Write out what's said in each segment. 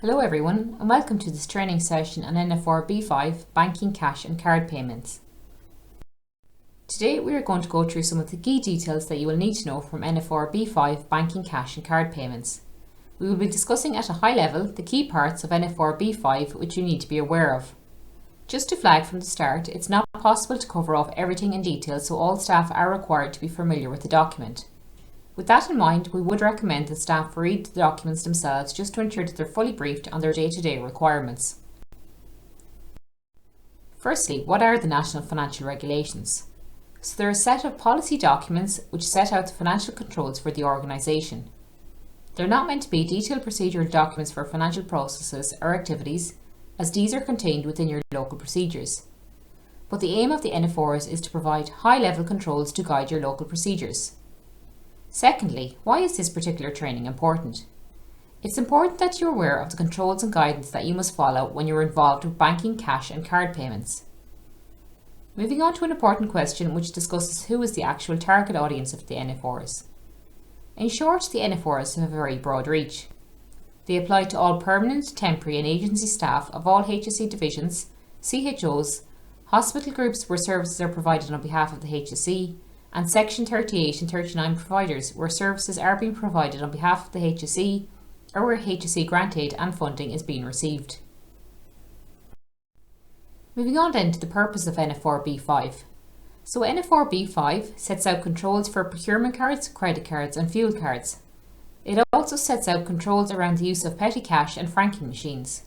Hello everyone and welcome to this training session on NFR B5 Banking, Cash and Card Payments. Today we are going to go through some of the key details that you will need to know from NFR B5 Banking, Cash and Card Payments. We will be discussing at a high level the key parts of NFR B5 which you need to be aware of. Just to flag from the start, it's not possible to cover off everything in detail, so all staff are required to be familiar with the document. With that in mind, we would recommend that staff read the documents themselves just to ensure that they're fully briefed on their day-to-day requirements. Firstly, what are the National Financial Regulations? So they're a set of policy documents which set out the financial controls for the organisation. They're not meant to be detailed procedural documents for financial processes or activities, as these are contained within your local procedures. But the aim of the NFRs is to provide high-level controls to guide your local procedures. Secondly, why is this particular training important? It's important that you're aware of the controls and guidance that you must follow when you're involved with banking, cash and card payments. Moving on to an important question which discusses who is the actual target audience of the NFRs. In short, the NFRs have a very broad reach. They apply to all permanent, temporary and agency staff of all HSE divisions, CHOs, hospital groups where services are provided on behalf of the HSE, and Section 38 and 39 providers where services are being provided on behalf of the HSE or where HSE grant aid and funding is being received. Moving on then to the purpose of NFR B5. So NFR B5 sets out controls for procurement cards, credit cards and fuel cards. It also sets out controls around the use of petty cash and franking machines.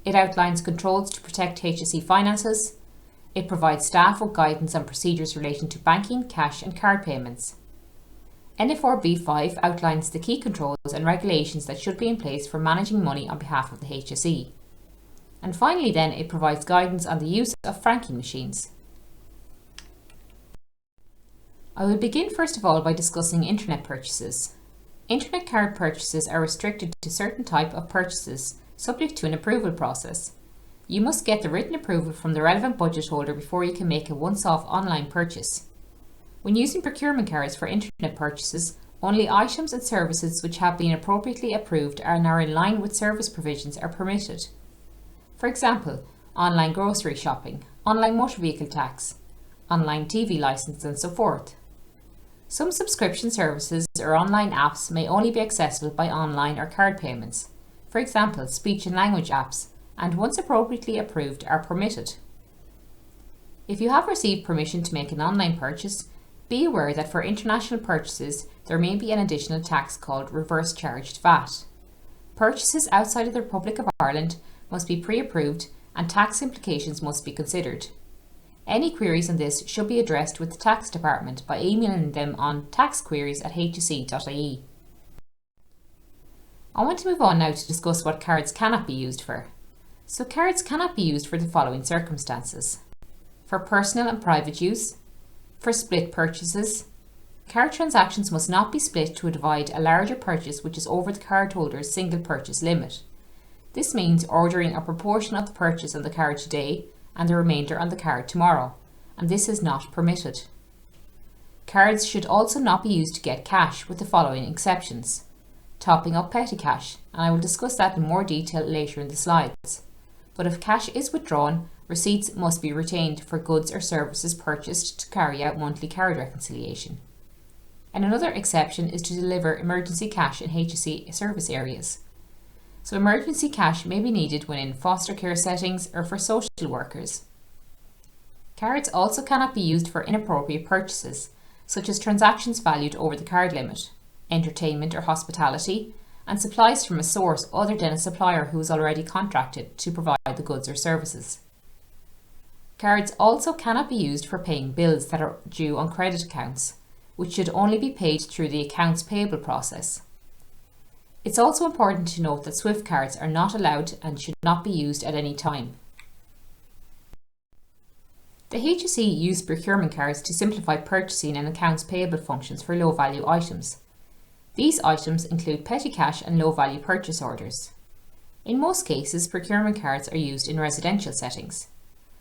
It outlines controls to protect HSE finances. It provides staff with guidance on procedures relating to banking, cash and card payments. NFR B5 outlines the key controls and regulations that should be in place for managing money on behalf of the HSE. And finally then, it provides guidance on the use of franking machines. I will begin first of all by discussing internet purchases. Internet card purchases are restricted to certain type of purchases subject to an approval process. You must get the written approval from the relevant budget holder before you can make a once-off online purchase. When using procurement cards for internet purchases, only items and services which have been appropriately approved and are in line with service provisions are permitted. For example, online grocery shopping, online motor vehicle tax, online TV licence and so forth. Some subscription services or online apps may only be accessible by online or card payments. For example, speech and language apps, and once appropriately approved are permitted. If you have received permission to make an online purchase, be aware that for international purchases there may be an additional tax called reverse charged VAT. Purchases outside of the Republic of Ireland must be pre-approved and tax implications must be considered. Any queries on this should be addressed with the tax department by emailing them on taxqueries@hse.ie. I want to move on now to discuss what cards cannot be used for. So cards cannot be used for the following circumstances: for personal and private use, for split purchases. Card transactions must not be split to divide a larger purchase which is over the cardholder's single purchase limit. This means ordering a proportion of the purchase on the card today and the remainder on the card tomorrow, and this is not permitted. Cards should also not be used to get cash, with the following exceptions: topping up petty cash, and I will discuss that in more detail later in the slides. But if cash is withdrawn, receipts must be retained for goods or services purchased to carry out monthly card reconciliation. And another exception is to deliver emergency cash in HSE service areas. So emergency cash may be needed when in foster care settings or for social workers. Cards also cannot be used for inappropriate purchases, such as transactions valued over the card limit, entertainment or hospitality, and supplies from a source other than a supplier who is already contracted to provide the goods or services. Cards also cannot be used for paying bills that are due on credit accounts, which should only be paid through the accounts payable process. It's also important to note that SWIFT cards are not allowed and should not be used at any time. The HSE used procurement cards to simplify purchasing and accounts payable functions for low-value items. These items include petty cash and low-value purchase orders. In most cases, procurement cards are used in residential settings.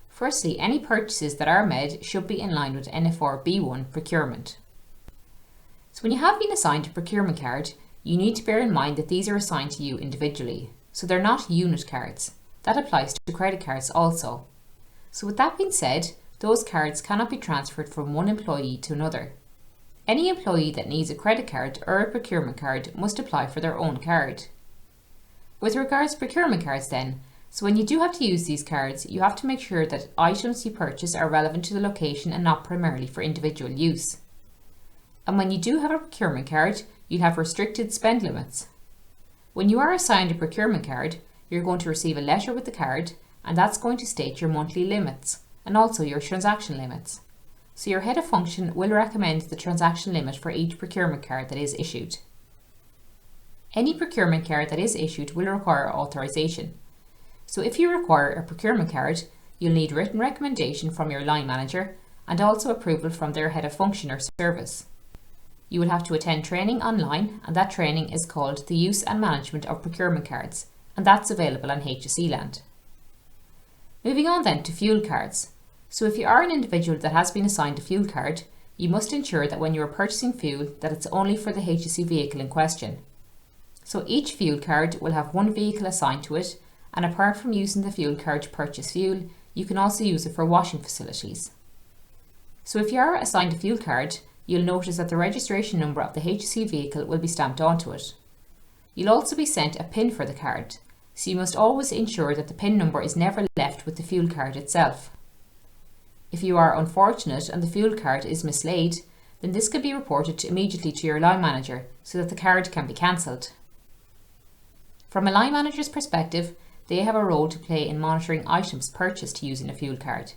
Firstly, any purchases that are made should be in line with NFR B1 procurement. So when you have been assigned a procurement card, you need to bear in mind that these are assigned to you individually. so they're not unit cards. That applies to credit cards also. So with that being said, those cards cannot be transferred from one employee to another. Any employee that needs a credit card or a procurement card must apply for their own card. With regards to procurement cards then, so when you do have to use these cards, you have to make sure that items you purchase are relevant to the location and not primarily for individual use. And when you do have a procurement card, you'll have restricted spend limits. When you are assigned a procurement card, you're going to receive a letter with the card, and that's going to state your monthly limits and also your transaction limits. So your head of function will recommend the transaction limit for each procurement card that is issued. Any procurement card that is issued will require authorization. So if you require a procurement card, you'll need written recommendation from your line manager and also approval from their head of function or service. You will have to attend training online, and that training is called the Use and Management of Procurement Cards, and that's available on HSE Land. Moving on then to fuel cards. So if you are an individual that has been assigned a fuel card, you must ensure that when you are purchasing fuel that it's only for the HSE vehicle in question. So each fuel card will have one vehicle assigned to it, and apart from using the fuel card to purchase fuel, you can also use it for washing facilities. So if you are assigned a fuel card, you'll notice that the registration number of the HSE vehicle will be stamped onto it. You'll also be sent a PIN for the card, so you must always ensure that the PIN number is never left with the fuel card itself. If you are unfortunate and the fuel card is mislaid, then this can be reported immediately to your line manager so that the card can be cancelled. From a line manager's perspective, they have a role to play in monitoring items purchased using a fuel card.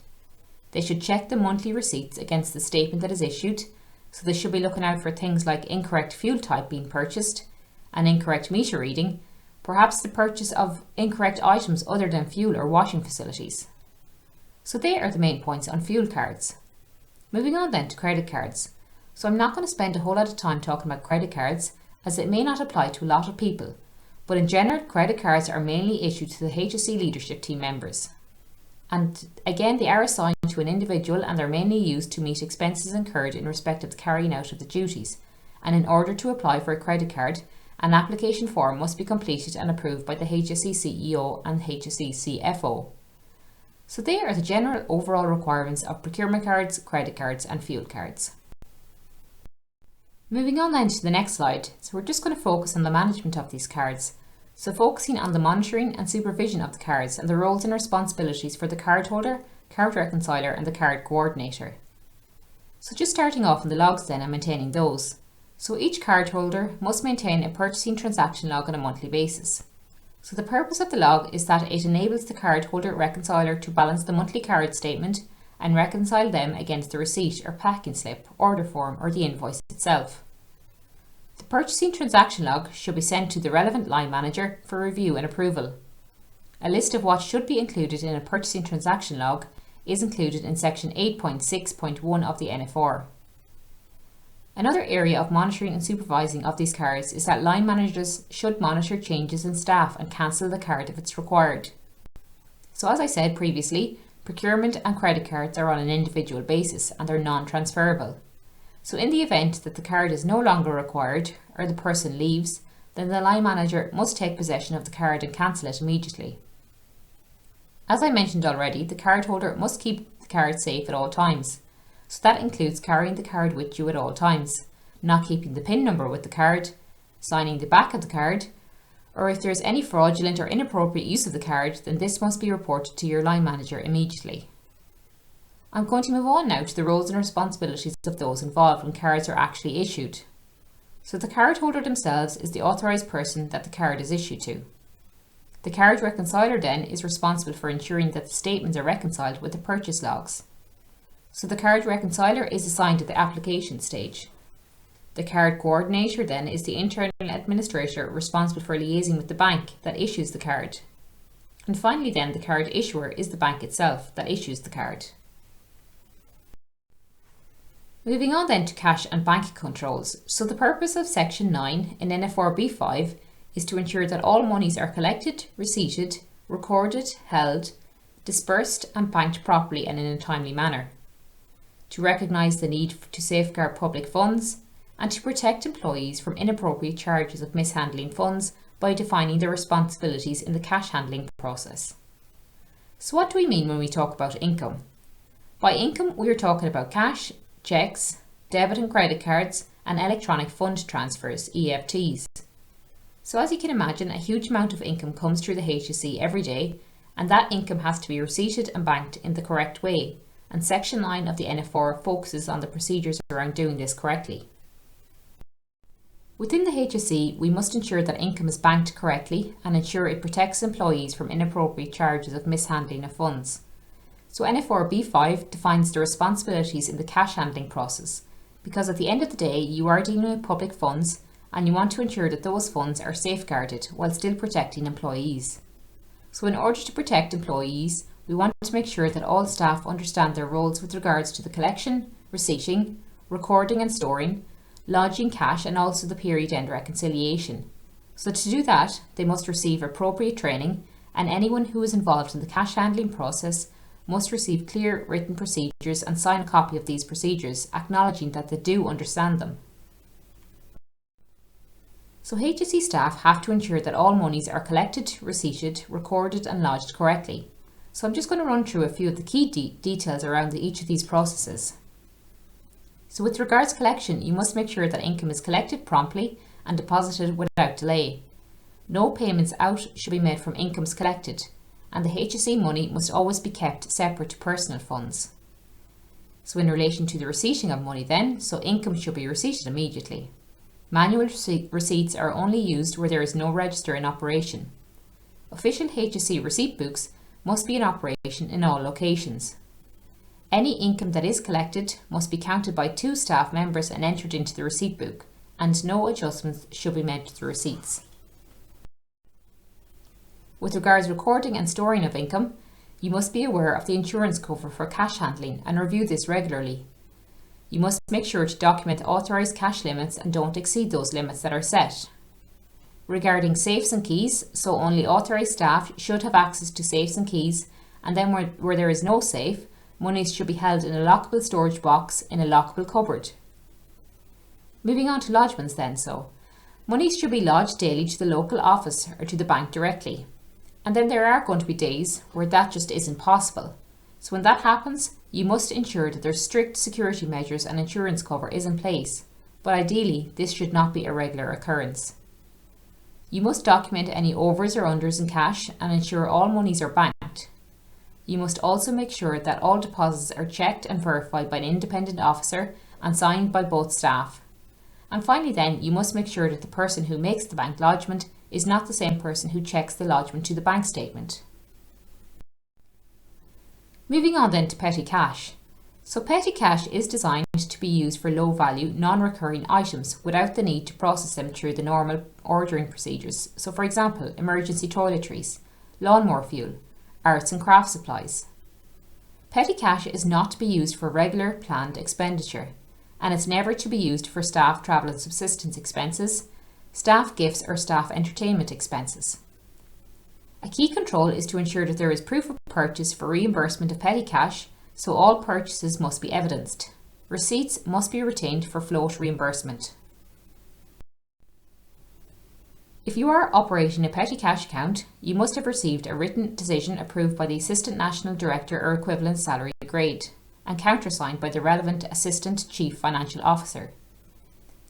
They should check the monthly receipts against the statement that is issued, so they should be looking out for things like incorrect fuel type being purchased, an incorrect meter reading, perhaps the purchase of incorrect items other than fuel or washing facilities. So they are the main points on fuel cards. Moving on then to credit cards. So I'm not going to spend a whole lot of time talking about credit cards, as it may not apply to a lot of people, but in general credit cards are mainly issued to the HSE leadership team members. And again, they are assigned to an individual and they're mainly used to meet expenses incurred in respect of the carrying out of the duties. And in order to apply for a credit card, an application form must be completed and approved by the HSE CEO and HSE CFO. So they are the general overall requirements of procurement cards, credit cards and fuel cards. Moving on then to the next slide, so we're just going to focus on the management of these cards. So focusing on the monitoring and supervision of the cards and the roles and responsibilities for the card holder, card reconciler and the card coordinator. So just starting off in the logs then and maintaining those. So each card holder must maintain a purchasing transaction log on a monthly basis. So the purpose of the log is that it enables the card holder reconciler to balance the monthly card statement and reconcile them against the receipt or packing slip, order form or the invoice itself. The purchasing transaction log should be sent to the relevant line manager for review and approval. A list of what should be included in a purchasing transaction log is included in section 8.6.1 of the NFR. Another area of monitoring and supervising of these cards is that line managers should monitor changes in staff and cancel the card if it's required. So as I said previously, procurement and credit cards are on an individual basis and they're non-transferable. So in the event that the card is no longer required or the person leaves, then the line manager must take possession of the card and cancel it immediately. As I mentioned already, the card holder must keep the card safe at all times. So that includes carrying the card with you at all times, not keeping the PIN number with the card, signing the back of the card, or if there is any fraudulent or inappropriate use of the card, then this must be reported to your line manager immediately. I'm going to move on now to the roles and responsibilities of those involved when cards are actually issued. So the card holder themselves is the authorised person that the card is issued to. The card reconciler then is responsible for ensuring that the statements are reconciled with the purchase logs. So the card reconciler is assigned at the application stage. The card coordinator then is the internal administrator responsible for liaising with the bank that issues the card. And finally then, the card issuer is the bank itself that issues the card. Moving on then to cash and bank controls. So the purpose of section 9 in NFR B5 is to ensure that all monies are collected, receipted, recorded, held, dispersed and banked properly and in a timely manner. To recognise the need to safeguard public funds and to protect employees from inappropriate charges of mishandling funds by defining the responsibilities in the cash handling process. So what do we mean when we talk about income? By income, we are talking about cash, cheques, debit and credit cards, and electronic fund transfers, EFTs. So as you can imagine, a huge amount of income comes through the HSE every day, and that income has to be receipted and banked in the correct way. And Section 9 of the NFR focuses on the procedures around doing this correctly. Within the HSE, we must ensure that income is banked correctly and ensure it protects employees from inappropriate charges of mishandling of funds. So NFR B5 defines the responsibilities in the cash handling process, because at the end of the day you are dealing with public funds and you want to ensure that those funds are safeguarded while still protecting employees. So in order to protect employees, we want to make sure that all staff understand their roles with regards to the collection, receipting, recording and storing, lodging cash, and also the period end reconciliation. So to do that, they must receive appropriate training, and anyone who is involved in the cash handling process must receive clear written procedures and sign a copy of these procedures, acknowledging that they do understand them. So HSE staff have to ensure that all monies are collected, receipted, recorded and lodged correctly. So I'm just going to run through a few of the key details around each of these processes. So with regards to collection, you must make sure that income is collected promptly and deposited without delay. No payments out should be made from incomes collected, and the HSE money must always be kept separate to personal funds. So in relation to the receipting of money then, so income should be receipted immediately. Manual receipts are only used where there is no register in operation. Official HSE receipt books must be in operation in all locations. Any income that is collected must be counted by 2 staff members and entered into the receipt book, and no adjustments should be made to the receipts. With regards to recording and storing of income, you must be aware of the insurance cover for cash handling and review this regularly. You must make sure to document authorised cash limits and don't exceed those limits that are set. Regarding safes and keys, so only authorised staff should have access to safes and keys, and then where there is no safe, monies should be held in a lockable storage box in a lockable cupboard. Moving on to lodgements then, so monies should be lodged daily to the local office or to the bank directly. And then there are going to be days where that just isn't possible. So when that happens, you must ensure that there's strict security measures and insurance cover is in place, but ideally this should not be a regular occurrence. You must document any overs or unders in cash and ensure all monies are banked. You must also make sure that all deposits are checked and verified by an independent officer and signed by both staff. And finally then, you must make sure that the person who makes the bank lodgement is not the same person who checks the lodgement to the bank statement. Moving on then to petty cash. So petty cash is designed to be used for low value, non-recurring items without the need to process them through the normal ordering procedures. So for example, emergency toiletries, lawnmower fuel, arts and craft supplies. Petty cash is not to be used for regular planned expenditure, and it's never to be used for staff travel and subsistence expenses, staff gifts or staff entertainment expenses. A key control is to ensure that there is proof of purchase for reimbursement of petty cash, so all purchases must be evidenced. Receipts must be retained for float reimbursement. If you are operating a petty cash account, you must have received a written decision approved by the Assistant National Director or equivalent salary grade and countersigned by the relevant Assistant Chief Financial Officer.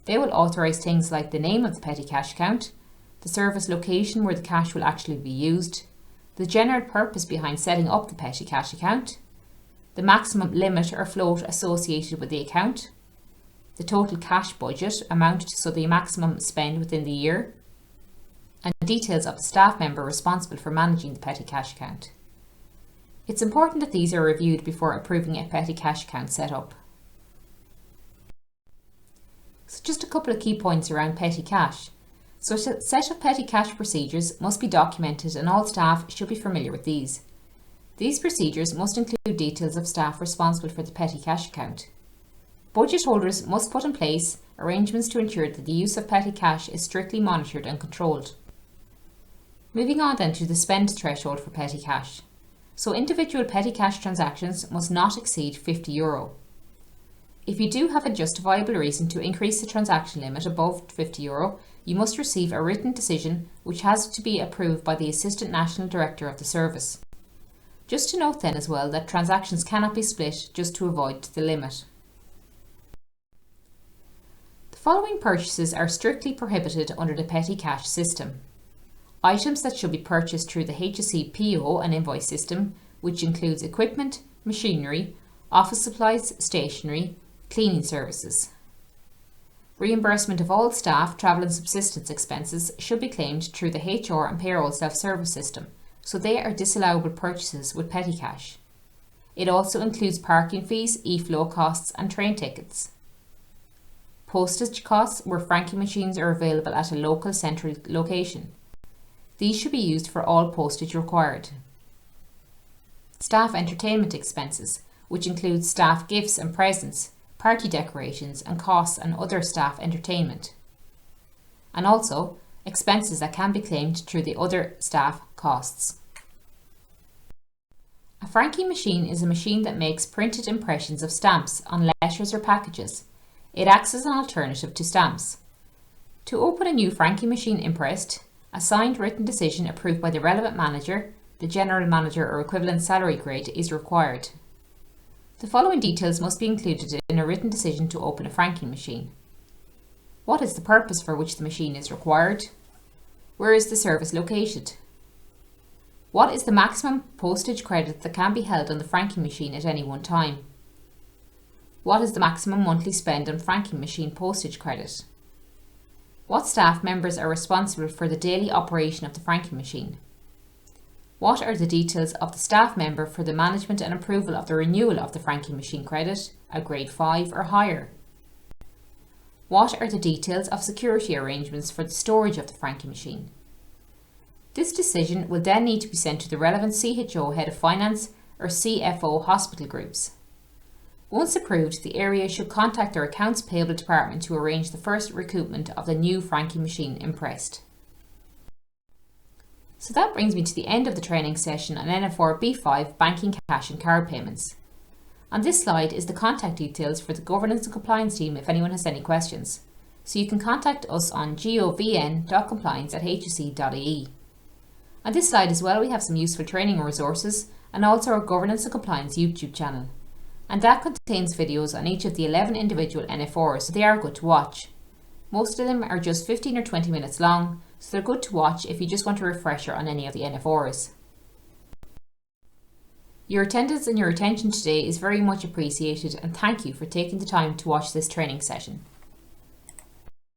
They will authorise things like the name of the petty cash account, the service location where the cash will actually be used, the general purpose behind setting up the petty cash account, the maximum limit or float associated with the account, the total cash budget amount, so the maximum spend within the year, and details of the staff member responsible for managing the petty cash account. It's important that these are reviewed before approving a petty cash account setup. So just a couple of key points around petty cash. So a set of petty cash procedures must be documented and all staff should be familiar with these. These procedures must include details of staff responsible for the petty cash account. Budget holders must put in place arrangements to ensure that the use of petty cash is strictly monitored and controlled. Moving on then to the spend threshold for petty cash. So individual petty cash transactions must not exceed €50. If you do have a justifiable reason to increase the transaction limit above €50, you must receive a written decision which has to be approved by the Assistant National Director of the service. Just to note then as well that transactions cannot be split just to avoid the limit. The following purchases are strictly prohibited under the petty cash system. Items that should be purchased through the HSE PO and invoice system, which includes equipment, machinery, office supplies, stationery, cleaning services. Reimbursement of all staff, travel and subsistence expenses should be claimed through the HR and payroll self-service system, so they are disallowable purchases with petty cash. It also includes parking fees, e-flow costs and train tickets. Postage costs where franking machines are available at a local central location. These should be used for all postage required. Staff entertainment expenses, which includes staff gifts and presents, party decorations and costs and other staff entertainment. And also expenses that can be claimed through the other staff costs. A franking machine is a machine that makes printed impressions of stamps on letters or packages. It acts as an alternative to stamps. To open a new franking machine imprest, a signed written decision approved by the relevant manager, the general manager or equivalent salary grade is required. The following details must be included in a written decision to open a franking machine. What is the purpose for which the machine is required? Where is the service located? What is the maximum postage credit that can be held on the franking machine at any one time? What is the maximum monthly spend on franking machine postage credit? What staff members are responsible for the daily operation of the franking machine? What are the details of the staff member for the management and approval of the renewal of the franking machine credit, a grade 5 or higher? What are the details of security arrangements for the storage of the franking machine? This decision will then need to be sent to the relevant CHO Head of Finance or CFO hospital groups. Once approved, the area should contact their Accounts Payable Department to arrange the first recoupment of the new franking machine imprest. So that brings me to the end of the training session on NFR B5 Banking, Cash and Card Payments. On this slide is the contact details for the Governance and Compliance team if anyone has any questions. So you can contact us on govn.compliance@hse.ie. On this slide as well we have some useful training resources and also our Governance and Compliance YouTube channel. And that contains videos on each of the 11 individual NFRs, so they are good to watch. Most of them are just 15 or 20 minutes long, so they're good to watch if you just want a refresher on any of the NFRs. Your attendance and your attention today is very much appreciated, and thank you for taking the time to watch this training session.